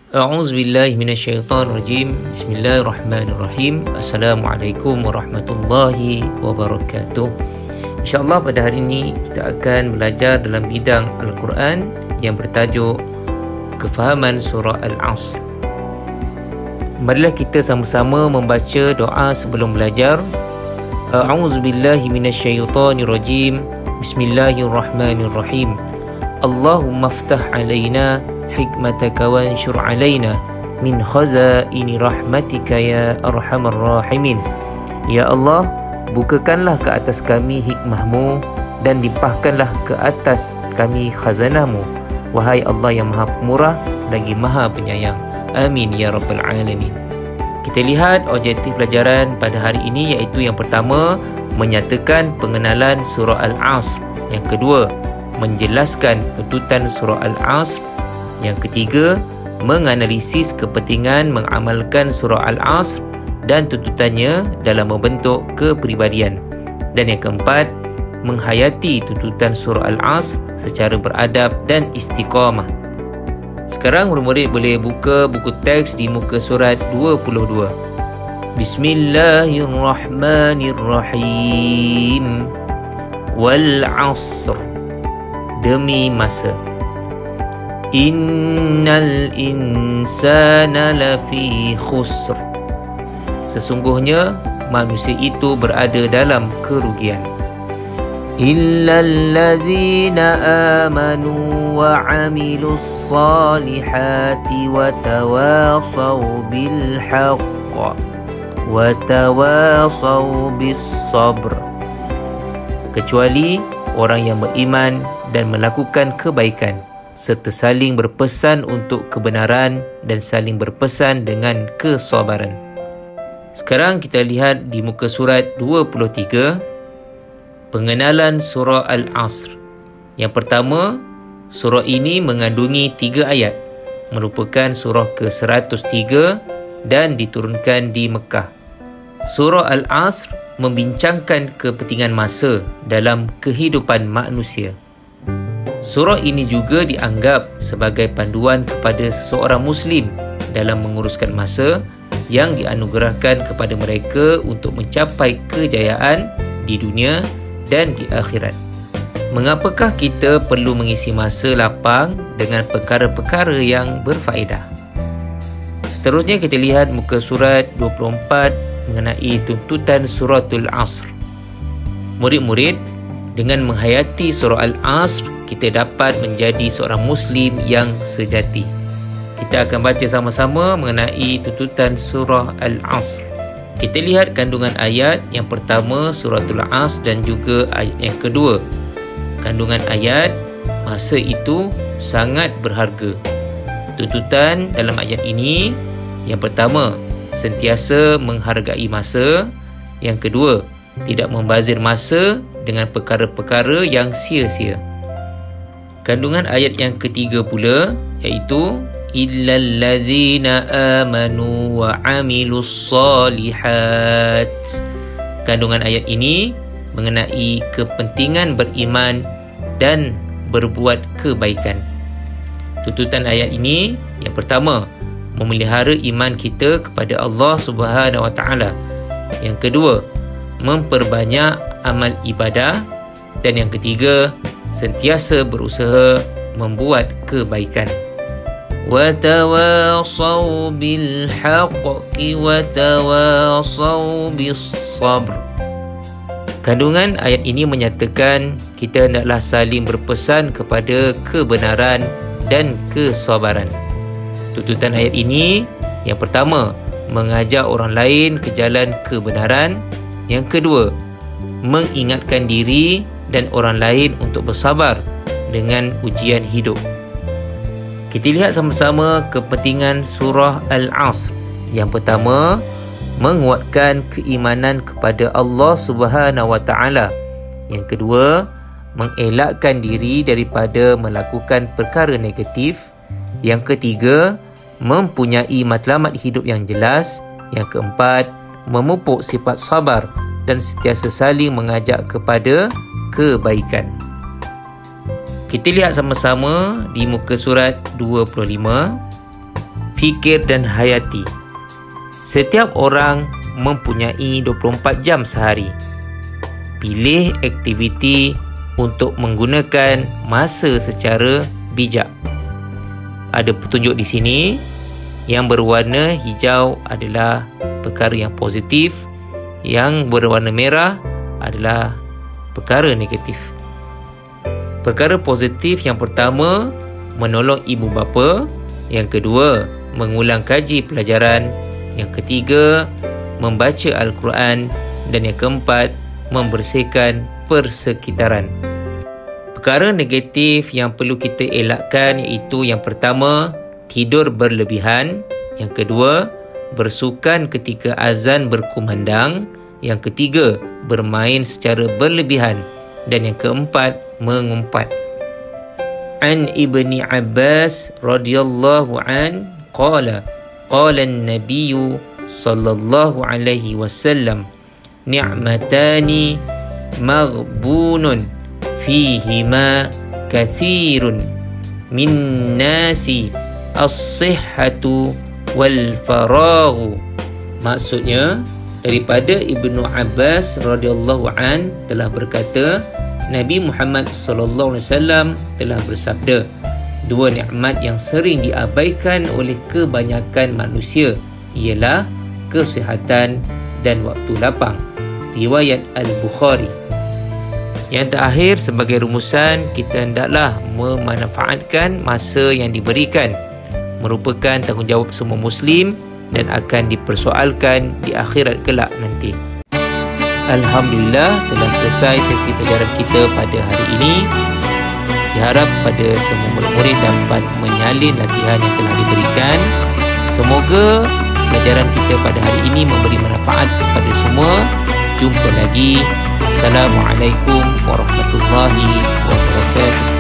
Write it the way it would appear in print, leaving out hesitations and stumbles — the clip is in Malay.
A'udzubillahi minasyaitonirrajim. Bismillahirrahmanirrahim. Assalamualaikum warahmatullahi wabarakatuh. InsyaAllah pada hari ini kita akan belajar dalam bidang Al-Quran yang bertajuk Kefahaman Surah Al-Asr. Marilah kita sama-sama membaca doa sebelum belajar. A'udzubillahi minasyaitonirrajim. Bismillahirrahmanirrahim. Allahumma aftah alaina hikmataka wanshur alaina min khazaini rahmatika ya arhamar rahimin. Ya Allah, bukakanlah ke atas kami hikmahmu dan limpahkanlah ke atas kami khazanahmu, wahai Allah yang maha pemurah lagi maha penyayang. Amin ya rabbal alamin. Kita lihat objektif pelajaran pada hari ini, iaitu yang pertama, menyatakan pengenalan surah Al-Asr. Yang kedua, menjelaskan tuntutan surah Al-Asr. Yang ketiga, menganalisis kepentingan mengamalkan surah Al-Asr dan tuntutannya dalam membentuk kepribadian. Dan yang keempat, menghayati tuntutan surah Al-Asr secara beradab dan istiqamah. Sekarang murid-murid boleh buka buku teks di muka surat 22. Bismillahirrahmanirrahim. Wal 'asr, demi masa. Innal insana lafi khusr, sesungguhnya manusia itu berada dalam kerugian. Illal ladzina amanu wa 'amilus salihati wa tawasaw bil haqq wa tawasaw bis sabr, kecuali orang yang beriman dan melakukan kebaikan serta saling berpesan untuk kebenaran dan saling berpesan dengan kesabaran. Sekarang kita lihat di muka surat 23, pengenalan surah Al-Asr. Yang pertama, surah ini mengandungi 3 ayat, merupakan surah ke-103 dan diturunkan di Mekah. Surah Al-Asr membincangkan kepentingan masa dalam kehidupan manusia. Surah ini juga dianggap sebagai panduan kepada seseorang Muslim dalam menguruskan masa yang dianugerahkan kepada mereka untuk mencapai kejayaan di dunia dan di akhirat. Mengapakah kita perlu mengisi masa lapang dengan perkara-perkara yang berfaedah? Seterusnya kita lihat muka surat 24 mengenai tuntutan suratul Asr. Murid-murid, dengan menghayati surah Al-Asr, kita dapat menjadi seorang Muslim yang sejati. Kita akan baca sama-sama mengenai tuntutan surah Al-Asr. Kita lihat kandungan ayat yang pertama suratul Asr dan juga ayat yang kedua. Kandungan ayat, masa itu sangat berharga. Tuntutan dalam ayat ini, yang pertama, sentiasa menghargai masa. Yang kedua, tidak membazir masa dengan perkara-perkara yang sia-sia. Kandungan ayat yang ketiga pula, iaitu illal ladzina amanu wa 'amilus solihat. Kandungan ayat ini mengenai kepentingan beriman dan berbuat kebaikan. Tuntutan ayat ini, yang pertama, memelihara iman kita kepada Allah Subhanahu wa taala. Yang kedua, memperbanyak amal ibadah. Dan yang ketiga, sentiasa berusaha membuat kebaikan. Wa tawasaw bil haqqi wa tawasaw bis sabr. Kandungan ayat ini menyatakan kita hendaklah saling berpesan kepada kebenaran dan kesabaran. Tuntutan ayat ini, yang pertama, mengajak orang lain ke jalan kebenaran. Yang kedua, mengingatkan diri dan orang lain untuk bersabar dengan ujian hidup. Kita lihat sama-sama kepentingan surah Al-Asr. Yang pertama, menguatkan keimanan kepada Allah Subhanahu wa taala. Yang kedua, mengelakkan diri daripada melakukan perkara negatif. Yang ketiga, mempunyai matlamat hidup yang jelas. Yang keempat, memupuk sifat sabar dan sentiasa saling mengajak kepada kebaikan. Kita lihat sama-sama di muka surat 25. fikir dan hayati. Setiap orang mempunyai 24 jam sehari. Pilih aktiviti untuk menggunakan masa secara bijak. Ada petunjuk di sini. Yang berwarna hijau adalah perkara yang positif, yang berwarna merah adalah perkara negatif. Perkara positif yang pertama, menolong ibu bapa. Yang kedua, mengulang kaji pelajaran. Yang ketiga, membaca Al-Quran. Dan yang keempat, membersihkan persekitaran. Perkara negatif yang perlu kita elakkan iaitu yang pertama, tidur berlebihan. Yang kedua, bersukan ketika azan berkumandang. Yang ketiga, bermain secara berlebihan. Dan yang keempat, mengumpat. An Ibni Abbas radhiyallahu an qala an-nabiy sallallahu alaihi wasallam ni'matani maghbunun fihima kathirun min nasi as-sihhatu wal faraghu. Maksudnya, daripada Ibnu Abbas radhiyallahu an telah berkata, Nabi Muhammad sallallahu alaihi wasallam telah bersabda, dua nikmat yang sering diabaikan oleh kebanyakan manusia ialah kesihatan dan waktu lapang. Riwayat Al-Bukhari. Yang terakhir, sebagai rumusan, kita hendaklah memanfaatkan masa yang diberikan. Merupakan tanggungjawab semua Muslim dan akan dipersoalkan di akhirat kelak nanti. Alhamdulillah, telah selesai sesi pelajaran kita pada hari ini. Diharap pada semua murid-murid dapat menyalin latihan yang telah diberikan. Semoga pelajaran kita pada hari ini memberi manfaat kepada semua. Jumpa lagi. Assalamualaikum warahmatullahi wabarakatuh.